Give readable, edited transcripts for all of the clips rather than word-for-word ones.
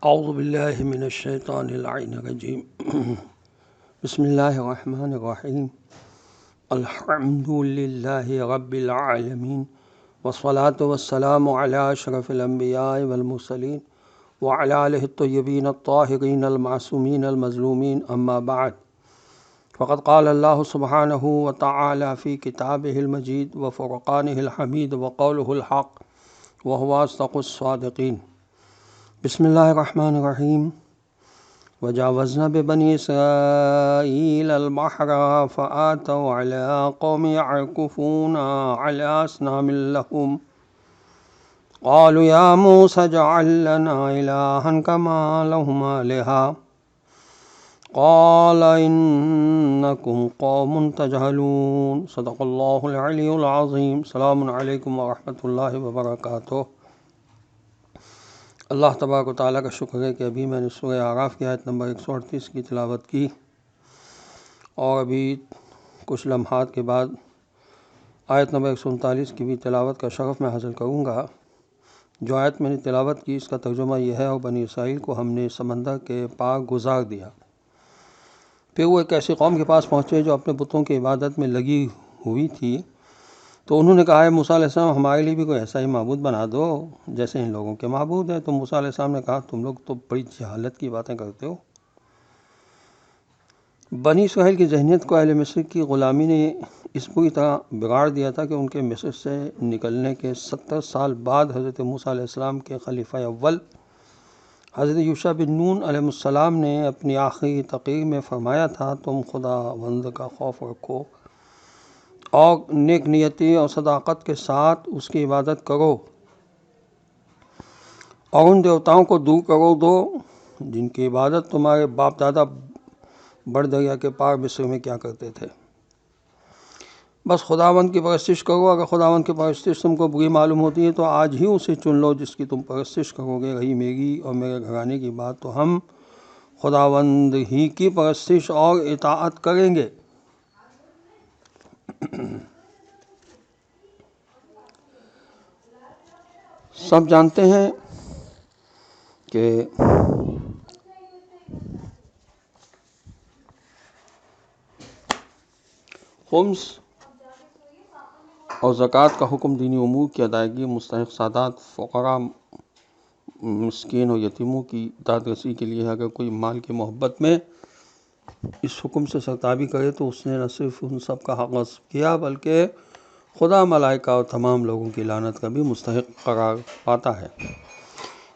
اعوذ باللہ من الشیطان اللعین الرجیم بسم اللہ الرحمن الرحیم الحمد للہ رب العالمین والصلاة والسلام علی اشرف الانبیاء والمرسلین وعلی آلہ الطیبین الطاہرین المعصومین المظلومین اما بعد فقد قال اللہ سبحانہ وتعالی فی کتابہ المجید وفرقانہ الحمید وقولہ الحق وهو اصدق الصادقین۔ بسم اللہ الرحمن الرحیم۔ وجاوزنا ببنی اسرائیل البحر فآتوا علی قوم یعکفون علی اصنام لهم قالوا یا موسى اجعل لنا الہا کما لهم آلہۃ قال انکم قوم تجہلون۔ صدق اللہ العلی العظیم۔ السلام علیکم ورحمۃ اللہ وبرکاتہ۔ اللہ تبارک و تعالیٰ کا شکر ہے کہ ابھی میں نے سورہ اعراف کی آیت نمبر 138 کی تلاوت کی، اور ابھی کچھ لمحات کے بعد آیت نمبر 139 کی بھی تلاوت کا شرف میں حاصل کروں گا۔ جو آیت میں نے تلاوت کی اس کا ترجمہ یہ ہے: اور بنی اسرائیل کو ہم نے سمندر کے پار گزار دیا۔ پھر وہ ایک ایسی قوم کے پاس پہنچے جو اپنے بتوں کی عبادت میں لگی ہوئی تھی، تو انہوں نے کہا: ہے موسیٰ علیہ السلام، ہمارے لیے بھی کوئی ایسا ہی معبود بنا دو جیسے ان لوگوں کے معبود ہیں۔ تو موسیٰ علیہ السلام نے کہا: تم لوگ تو بڑی جہالت کی باتیں کرتے ہو۔ بنی اسرائیل کی ذہنیت کو اہل مصر کی غلامی نے اس پوری طرح بگاڑ دیا تھا کہ ان کے مصر سے نکلنے کے 70 سال بعد حضرت موسیٰ علیہ السلام کے خلیفہ اول حضرت یوشع بن نون علیہ السلام نے اپنی آخری تقریر میں فرمایا تھا: تم خداوند کا خوف رکھو اور نیک نیتی اور صداقت کے ساتھ اس کی عبادت کرو، اور ان دیوتاؤں کو دور کرو دو جن کی عبادت تمہارے باپ دادا بڑ دریا کے پار مصر میں کیا کرتے تھے۔ بس خداوند کی پرستش کرو۔ اگر خداوند کی پرستش تم کو بری معلوم ہوتی ہے تو آج ہی اسے چن لو جس کی تم پرستش کرو گے۔ رہی میری اور میرے گھرانے کی بات تو ہم خداوند ہی کی پرستش اور اطاعت کریں گے۔ سب جانتے ہیں کہ خمس اور زکوٰۃ کا حکم دینی امور کی ادائیگی، مستحق سادات، فقراء، مسکین اور یتیموں کی داد رسی کے لیے ہے۔ اگر کوئی مال کی محبت میں اس حکم سے سرتابی کرے تو اس نے نہ صرف ان سب کا حق غصب کیا بلکہ خدا، ملائکہ اور تمام لوگوں کی لعنت کا بھی مستحق قرار پاتا ہے۔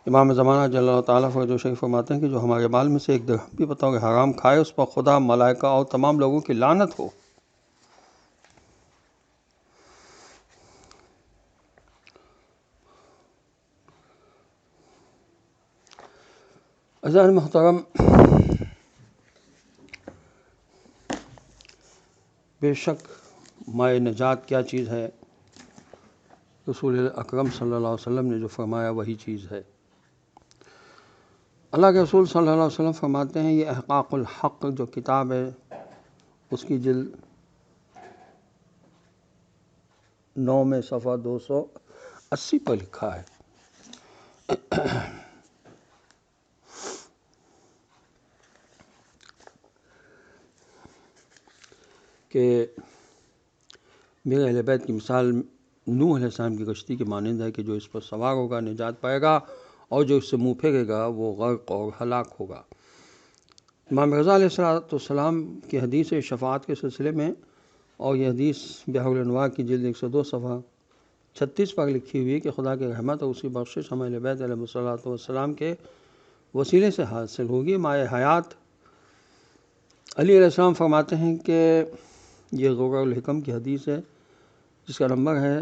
امام زمانہ جل اللہ تعالیٰ فرج و شریف فرماتے ہیں کہ جو ہمارے مال میں سے ایک درہم بھی بطور حرام کھائے اس پر خدا، ملائکہ اور تمام لوگوں کی لعنت ہو۔ عزیزان محترم، بے شک مائے نجات کیا چیز ہے؟ رسول اکرم صلی اللہ علیہ وسلم نے جو فرمایا وہی چیز ہے۔ اللہ کے رسول صلی اللہ علیہ وسلم فرماتے ہیں، یہ احقاق الحق جو کتاب ہے اس کی جلد 9 میں صفحہ 280 پر لکھا ہے کہ میرے اہل بیت کی مثال نوح علیہ السلام کی کشتی کے مانند ہے کہ جو اس پر سوار ہوگا نجات پائے گا، اور جو اس سے منہ پھیرے گا وہ غرق اور ہلاک ہوگا۔ امام رضا علیہ السلام کی حدیث شفاعت کے سلسلے میں، اور یہ حدیث بحر الانوار کی جلد 102 صفحہ 36 پر لکھی ہوئی ہے کہ خدا کی رحمت اور اس کی بخشش ہم اہل بیت علیہ السلام کے وسیلے سے حاصل ہوگی۔ مائے حیات علی علیہ السلام فرماتے ہیں کہ یہ غرر الحکم کی حدیث ہے جس کا نمبر ہے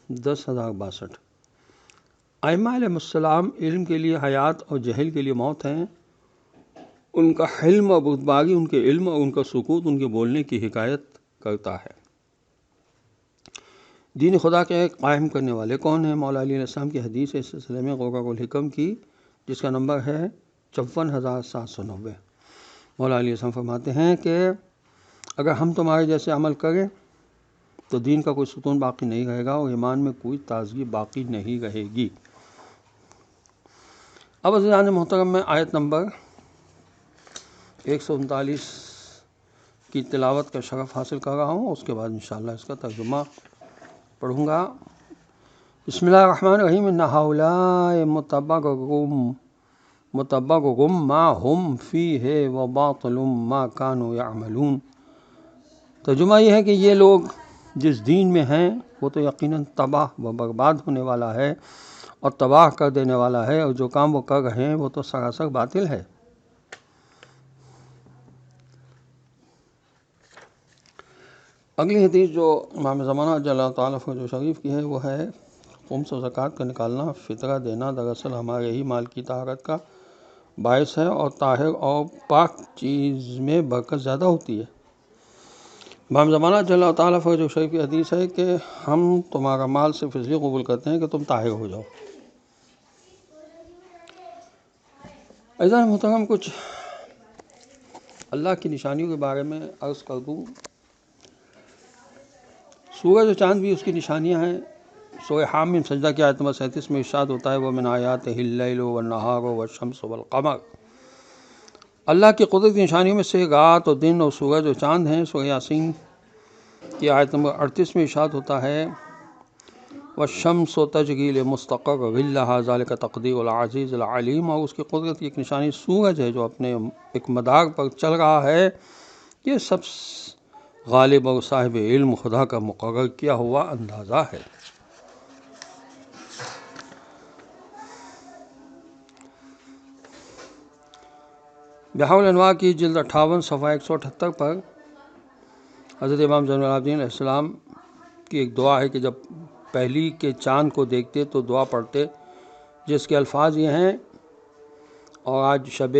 10,062۔ ائمہ علیہ السلام علم کے لیے حیات اور جہل کے لیے موت ہیں۔ ان کا حلم اور بردباری ان کے علم اور ان کا سکوت ان کے بولنے کی حکایت کرتا ہے۔ دین خدا کے قائم کرنے والے کون ہیں؟ مولا علی علیہ السلام کی حدیث ہے اس سلسلے میں غرر الحکم کی، جس کا نمبر ہے 54,790۔ مولا علی علیہ السلام فرماتے ہیں کہ اگر ہم تمہارے جیسے عمل کریں تو دین کا کوئی ستون باقی نہیں رہے گا اور ایمان میں کوئی تازگی باقی نہیں رہے گی۔ اب عزیزان محترم میں آیت نمبر 139 کی تلاوت کا شرف حاصل کر رہا ہوں، اس کے بعد انشاءاللہ اس کا ترجمہ پڑھوں گا۔ بسم اللہ الرحمن الرحیم۔ ان ہؤلاء متبرم ما ہم فیہ وباطل ما کانوا یعملون۔ ترجمہ یہ ہے کہ یہ لوگ جس دین میں ہیں وہ تو یقیناً تباہ و برباد ہونے والا ہے اور تباہ کر دینے والا ہے، اور جو کام وہ کر رہے ہیں وہ تو سراسر باطل ہے۔ اگلی حدیث جو امام زمانہ جل اللہ تعالیٰ فضل شریف کی ہے وہ ہے خمس و زکوٰۃ کا نکالنا، فطرہ دینا دراصل ہمارے ہی مال کی طہارت کا باعث ہے، اور طاہر اور پاک چیز میں برکت زیادہ ہوتی ہے۔ امام زمانہ جل اللہ تعالیٰ فضل شریف کی حدیث ہے کہ ہم تمہارا مال صرف اس لیے قبول کرتے ہیں کہ تم طاہر ہو جاؤ۔ عزیزان محترم، کچھ اللہ کی نشانیوں کے بارے میں عرض کر دوں۔ سورج و چاند بھی اس کی نشانیاں ہیں۔ سورہ حامیم سجدہ کی آیت نمبر 37 میں ارشاد ہوتا ہے وَمِنْ آیَاتِهِ اللَّيْلُ وَالنَّهَارُ وَالشَّمْسُ وَالْقَمَرُ۔ اللہ کی قدرت کی نشانیوں میں سے رات اور دن اور سورج و چاند ہیں۔ سورہ یاسین کی آیت نمبر 38 میں ارشاد ہوتا ہے وَالشَّمْسُ تَجْرِی لِمُسْتَقَرٍّ لَہَا ذَلِکَ تَقْدِیرُ الْعَزِیزِ الْعَلِیمِ۔ اور اس کی قدرت کی ایک نشانی سورج ہے جو اپنے ایک مدار پر چل رہا ہے۔ یہ سب غالب اور صاحب علم خدا کا مقرر کیا ہوا اندازہ ہے۔ بحار الانوار کی جلد 58 صفحہ 178 پر حضرت امام زین العابدین علیہ السلام کی ایک دعا ہے کہ جب پہلی کے چاند کو دیکھتے تو دعا پڑھتے، جس کے الفاظ یہ ہیں، اور آج شب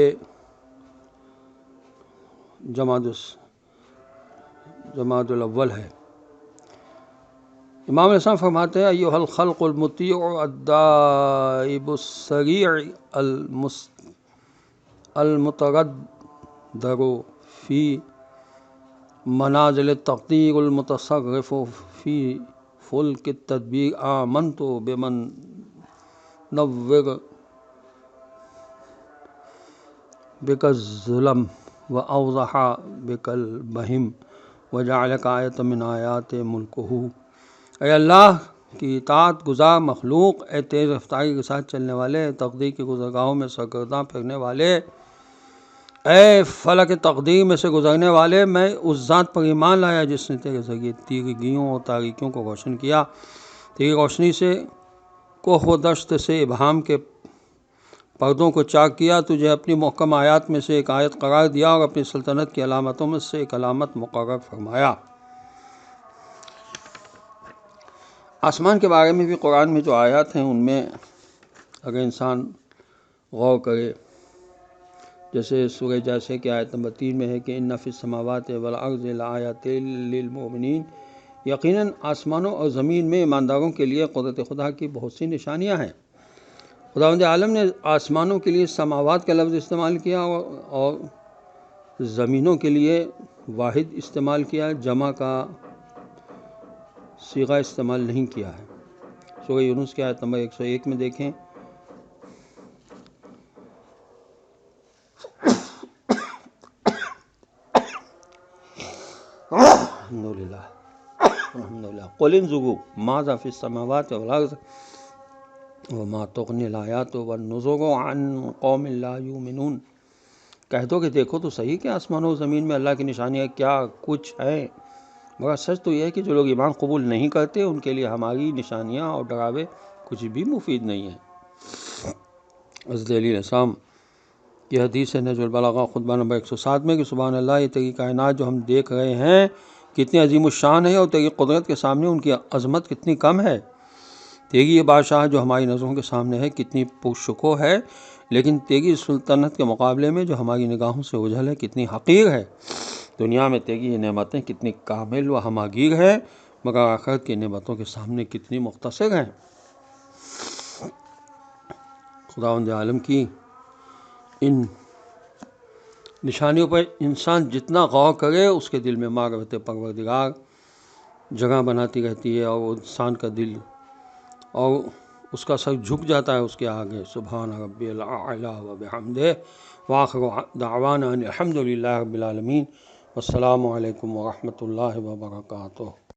جمادی الاول ہے۔ امام علیہ السلام فرماتے ہیں ایھا الخلق المطیع الدائب السریع المتردد فی منازل التقدیر المتصرف فی فلک التدبیر آمنت بمن نور بک الظلم واوضح بک البہم وجعلک آیۃ من آیات ملکہ۔ اے اللہ کی اطاعت گزار مخلوق، اے تیز رفتاری کے ساتھ چلنے والے، تقدیر کی گزرگاہوں میں سرگرداں پھرنے والے، اے فلک تقدیر میں سے گزرنے والے، میں اس ذات پر ایمان لایا جس نے تیرے ذریعے تیرگیوں اور تاریکیوں کو روشن کیا، تیری روشنی سے کوہ و دشت سے ابہام کے پردوں کو چاک کیا، تجھے اپنی محکم آیات میں سے ایک آیت قرار دیا اور اپنی سلطنت کی علامتوں میں سے ایک علامت مقرر فرمایا۔ آسمان کے بارے میں بھی قرآن میں جو آیات ہیں ان میں اگر انسان غور کرے، جیسے سورہ جیسے کہ آیت نمبر 3 میں ہے کہ ان فی السماوات والارض لآیات للمؤمنین، یقیناً آسمانوں اور زمین میں ایمانداروں کے لیے قدرت خدا کی بہت سی نشانیاں ہیں۔ خداوند عالم نے آسمانوں کے لیے سماوات کا لفظ استعمال کیا اور زمینوں کے لیے واحد استعمال کیا، جمع کا صیغہ استعمال نہیں کیا ہے۔ سورہ یونس کی آیت نمبر 101 میں دیکھیں الحمدللہ قل انظروا ماذا فی السماوات والارض وما تغنی الآیات والنذر عن قوم لا یؤمنون۔ کہہ دو کہ دیکھو تو صحیح کہ آسمانوں و زمین میں اللہ کی نشانیاں کیا کچھ ہیں، مگر سچ تو یہ ہے کہ جو لوگ ایمان قبول نہیں کرتے ان کے لیے ہماری نشانیاں اور ڈراوے کچھ بھی مفید نہیں ہیں۔ حضرت علی علیہ السلام کی حدیث ہے نہج البلاغہ خطبہ نمبر 107 میں کہ سبحان اللہ، یہ تیری کائنات جو ہم دیکھ رہے ہیں کتنی عظیم الشان ہے، اور تیری قدرت کے سامنے ان کی عظمت کتنی کم ہے۔ تیری یہ بادشاہ جو ہماری نظروں کے سامنے ہے کتنی پرشکوہ ہے، لیکن تیری سلطنت کے مقابلے میں جو ہماری نگاہوں سے اوجھل ہے کتنی حقیر ہے۔ دنیا میں تیری یہ نعمتیں کتنی کامل و ہماگیر ہیں، مگر آخرت کی نعمتوں کے سامنے کتنی مختصر ہیں۔ خداوند عالم کی ان نشانیوں پر انسان جتنا غور کرے اس کے دل میں معرفت پروردگار جگہ بناتی رہتی ہے، اور وہ انسان کا دل اور اس کا سر جھک جاتا ہے اس کے آگے. سبحان ربی الاعلی و بحمدہ وآخر دعوانا ان الحمد للہ رب العالمین. والسلام علیکم ورحمۃ اللہ وبرکاتہ.